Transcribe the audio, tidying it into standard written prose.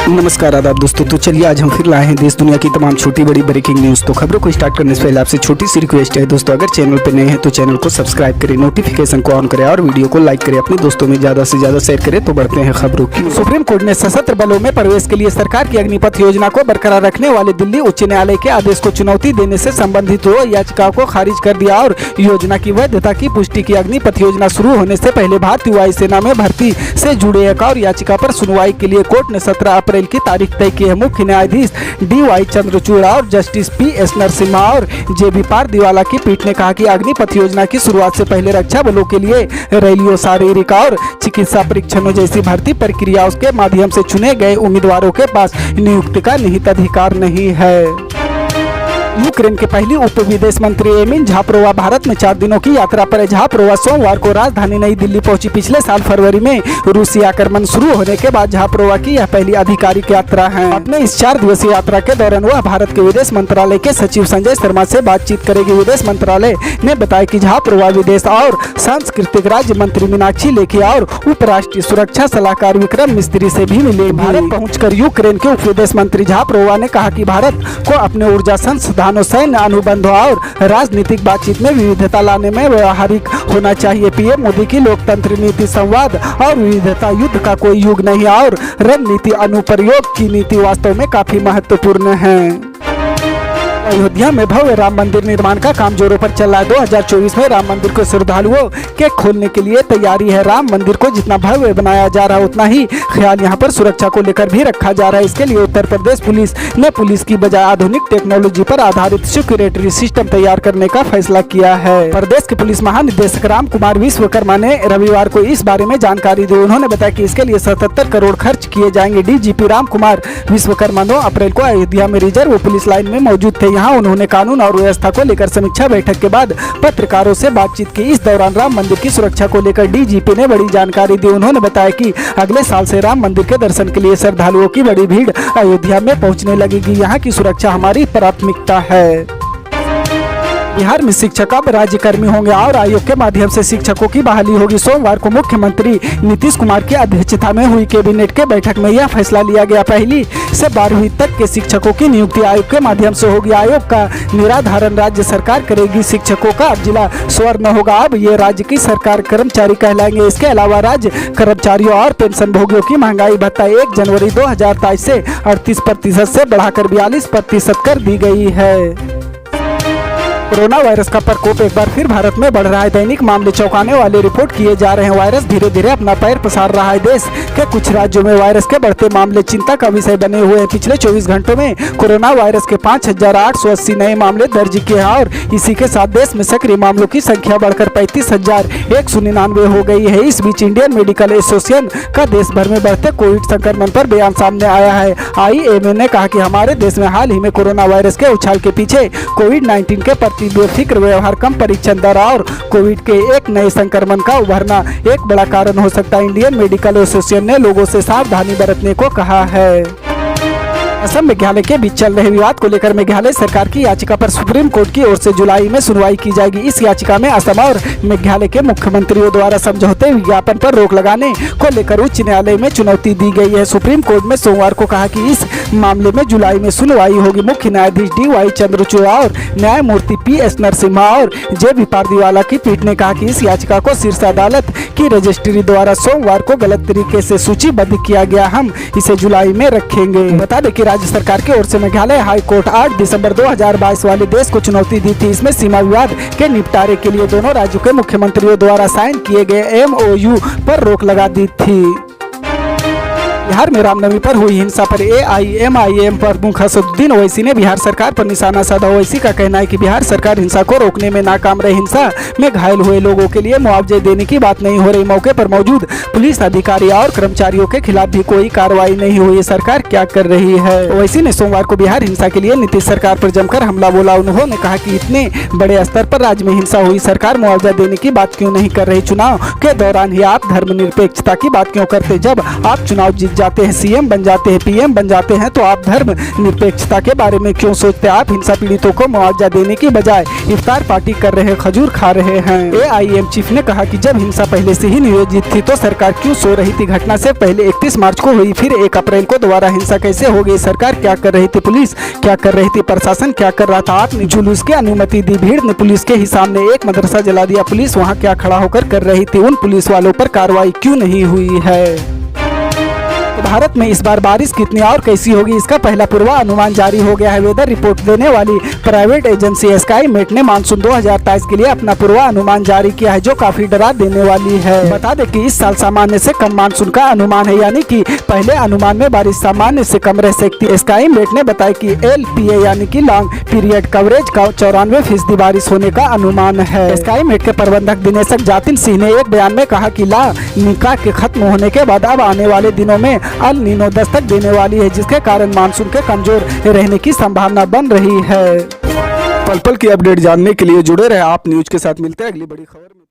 नमस्कार आदाब दोस्तों। तो चलिए आज हम फिर लाए हैं देश दुनिया की तमाम छोटी बड़ी ब्रेकिंग न्यूज़। तो खबरों को स्टार्ट करने से पहले आपसे छोटी सी रिक्वेस्ट है दोस्तों, अगर चैनल पर नए हैं तो चैनल को सब्सक्राइब करें, नोटिफिकेशन को ऑन करें और वीडियो को लाइक करें, अपने दोस्तों में ज़्यादा से ज़्यादा शेयर करें। तो बढ़ते हैं खबरों की। सुप्रीम कोर्ट ने सशस्त्र बलों में प्रवेश के लिए सरकार की अग्निपथ योजना को बरकरार रखने वाले दिल्ली उच्च न्यायालय के आदेश को चुनौती देने से संबंधित 2 याचिकाओं को खारिज कर दिया और योजना की वैधता की पुष्टि की। अग्निपथ योजना शुरू होने से पहले भारतीय वायुसेना में भर्ती से जुड़े एक और याचिका पर सुनवाई के लिए कोर्ट ने 17 अप्रैल की तारीख तय की है। मुख्य न्यायाधीश DY चंद्रचूड़ और जस्टिस PS नरसिम्हा और JB पारदीवाला की पीठ ने कहा कि अग्निपथ योजना की शुरुआत से पहले रक्षा बलों के लिए रैलियों, शारीरिक और चिकित्सा परीक्षणों जैसी भर्ती प्रक्रियाओं के माध्यम से चुने गए उम्मीदवारों के पास नियुक्ति का निहित अधिकार नहीं है। यूक्रेन के पहली उप विदेश मंत्री एमिन झापरोवा भारत में 4 दिनों की यात्रा पर है। झापरोवा सोमवार को राजधानी नई दिल्ली पहुंची। पिछले साल फरवरी में रूसी आक्रमण शुरू होने के बाद झापरोवा की यह पहली आधिकारिक यात्रा है। अपने इस 4 दिवसीय यात्रा के दौरान वह भारत के विदेश मंत्रालय के सचिव संजय शर्मा से बातचीत करेगी। विदेश मंत्रालय ने बताया कि झापरोवा विदेश और सांस्कृतिक राज्य मंत्री मीनाक्षी लेखी और उपराष्ट्रीय सुरक्षा सलाहकार विक्रम मिस्त्री से भी मिले। भारत पहुंचकर यूक्रेन के उप विदेश मंत्री झापरोवा ने कहा कि भारत को अपने ऊर्जा संसाधनों, सैन्य अनुबंधों और राजनीतिक बातचीत में विविधता लाने में व्यावहारिक होना चाहिए। PM मोदी की लोकतंत्र नीति संवाद और विविधता युद्ध का कोई युग नहीं और रणनीति अनुप्रयोग की नीति वास्तव में काफी महत्वपूर्ण है। अयोध्या में भव्य राम मंदिर निर्माण का काम जोरों पर चल रहा है। 2024 में राम मंदिर को श्रद्धालुओं के खोलने के लिए तैयारी है। राम मंदिर को जितना भव्य बनाया जा रहा है उतना ही ख्याल यहाँ पर सुरक्षा को लेकर भी रखा जा रहा है। इसके लिए उत्तर प्रदेश पुलिस ने पुलिस की बजाय आधुनिक टेक्नोलॉजी पर आधारित सिक्योरिटी सिस्टम तैयार करने का फैसला किया है। प्रदेश के पुलिस महानिदेशक राम कुमार विश्वकर्मा ने रविवार को इस बारे में जानकारी दी। उन्होंने बताया कि इसके लिए 77 करोड़ खर्च किए जाएंगे। DGP राम कुमार विश्वकर्मा 9 अप्रैल को अयोध्या में रिजर्व पुलिस लाइन में मौजूद थे। यहाँ उन्होंने कानून और व्यवस्था को लेकर समीक्षा बैठक के बाद पत्रकारों से बातचीत की। इस दौरान राम मंदिर की सुरक्षा को लेकर DGP ने बड़ी जानकारी दी। उन्होंने बताया कि अगले साल से राम मंदिर के दर्शन के लिए श्रद्धालुओं की बड़ी भीड़ अयोध्या में पहुंचने लगेगी। यहाँ की सुरक्षा हमारी प्राथमिकता है। बिहार में शिक्षक अब राज्यकर्मी होंगे और आयोग के माध्यम से शिक्षकों की बहाली होगी। सोमवार को मुख्यमंत्री नीतीश कुमार की अध्यक्षता में हुई कैबिनेट के बैठक में यह फैसला लिया गया। 1ली से 12वीं तक के शिक्षकों की नियुक्ति आयोग के माध्यम से होगी। आयोग का निराधारण राज्य सरकार करेगी। शिक्षकों का अब जिला स्वर्ण होगा। अब ये राज्य की सरकार कर्मचारी कहलाएंगे। इसके अलावा राज्य कर्मचारियों और पेंशन भोगियों की महंगाई भत्ता 1 जनवरी 2023 से 38% से बढ़ाकर 42% कर दी गई है। कोरोना वायरस का प्रकोप एक बार फिर भारत में बढ़ रहा है। दैनिक मामले चौंकाने वाले रिपोर्ट किए जा रहे हैं। वायरस धीरे धीरे अपना पैर पसार रहा है। देश के कुछ राज्यों में वायरस के बढ़ते मामले चिंता का विषय बने हुए हैं। पिछले 24 घंटों में कोरोना वायरस के 5880 नए मामले दर्ज किए हैं और इसी के साथ देश में सक्रिय मामलों की संख्या बढ़कर 35,199 हो गई है। इस बीच इंडियन मेडिकल एसोसिएशन का देश भर में बढ़ते कोविड संक्रमण पर बयान सामने आया है। IMA ने कहा कि हमारे देश में हाल ही में कोरोना वायरस के उछाल के पीछे कोविड-19 के बेफिक्र व्यवहार, कम परीक्षण दर और कोविड के एक नए संक्रमण का उभरना एक बड़ा कारण हो सकता है। इंडियन मेडिकल एसोसिएशन ने लोगों से सावधानी बरतने को कहा है। असम मेघालय के बीच चल रहे विवाद को लेकर मेघालय सरकार की याचिका पर सुप्रीम कोर्ट की ओर से जुलाई में सुनवाई की जाएगी। इस याचिका में असम और मेघालय के मुख्यमंत्रियों द्वारा समझौते विज्ञापन पर रोक लगाने को लेकर उच्च न्यायालय में चुनौती दी गई है। सुप्रीम कोर्ट में सोमवार को कहा कि इस मामले में जुलाई में सुनवाई होगी। मुख्य न्यायाधीश DY चंद्रचूड़ और न्यायमूर्ति PS नरसिम्हा और JB पारदीवाला की पीठ ने कहा कि इस याचिका को शीर्ष अदालत की रजिस्ट्री द्वारा सोमवार को गलत तरीके से सूचीबद्ध किया गया। हम इसे जुलाई में रखेंगे। बता दें कि राज्य सरकार की ओर से मेघालय हाई कोर्ट 8 दिसंबर 2022 वाले देश को चुनौती दी थी। इसमें सीमा विवाद के निपटारे के लिए दोनों राज्यों के मुख्यमंत्रियों द्वारा साइन किए गए MOU पर रोक लगा दी थी। बिहार में रामनवमी पर हुई हिंसा पर AIMIM प्रमुख असदुद्दीन ओवैसी ने बिहार सरकार पर निशाना साधा। ओवैसी का कहना है कि बिहार सरकार हिंसा को रोकने में नाकाम रही। हिंसा में घायल हुए लोगों के लिए मुआवजे देने की बात नहीं हो रही। मौके पर मौजूद पुलिस अधिकारी और कर्मचारियों के खिलाफ भी कोई कार्रवाई नहीं हुई। सरकार क्या कर रही है? ओवैसी ने सोमवार को बिहार हिंसा के लिए नीतीश सरकार पर जमकर हमला बोला। उन्होंने कहा कि इतने बड़े स्तर पर राज्य में हिंसा हुई, सरकार मुआवजा देने की बात क्यों नहीं कर रही? चुनाव के दौरान ही आप धर्मनिरपेक्षता की बात क्यों करते? जब आप चुनाव जीत जाते हैं सीएम, बन जाते हैं पीएम, बन जाते हैं तो आप धर्म निरपेक्षता के बारे में क्यों सोचते? आप हिंसा पीड़ितों को मुआवजा देने की बजाय इफ्तार पार्टी कर रहे, खजूर खा रहे हैं। AIM चीफ ने कहा कि जब हिंसा पहले से ही नियोजित थी तो सरकार क्यों सो रही थी? घटना से पहले 31 मार्च को हुई, फिर 1 अप्रैल को दोबारा हिंसा कैसे हो गई? सरकार क्या कर रही थी? पुलिस क्या कर रही थी? प्रशासन क्या कर रहा था? आपने जुलूस की अनुमति दी, भीड़ ने पुलिस के ही सामने एक मदरसा जला दिया, पुलिस वहां क्या खड़ा होकर कर रही थी? उन पुलिस वालों पर कार्रवाई क्यों नहीं हुई है? भारत में इस बार बारिश कितनी और कैसी होगी, इसका पहला पूर्वानुमान जारी हो गया है। वेदर रिपोर्ट देने वाली प्राइवेट एजेंसी स्काईमेट ने मानसून 2023 के लिए अपना पूर्वानुमान जारी किया है, जो काफी डरा देने वाली है। बता दें कि इस साल सामान्य से कम मानसून का अनुमान है, यानी कि पहले अनुमान में बारिश सामान्य से कम रह सकती है। स्काईमेट ने बताया कि LPA यानी कि लॉन्ग पीरियड कवरेज का 94% बारिश होने का अनुमान है। स्काईमेट के प्रबंधक दिनेशक जातिन सिंह ने एक बयान में कहा कि ला निका के खत्म होने के बाद अब आने वाले दिनों में अल नीनो दस्तक देने वाली है, जिसके कारण मानसून के कमजोर रहने की संभावना बन रही है। पल पल की अपडेट जानने के लिए जुड़े रहे आप न्यूज के साथ। मिलते हैं अगली बड़ी खबर में।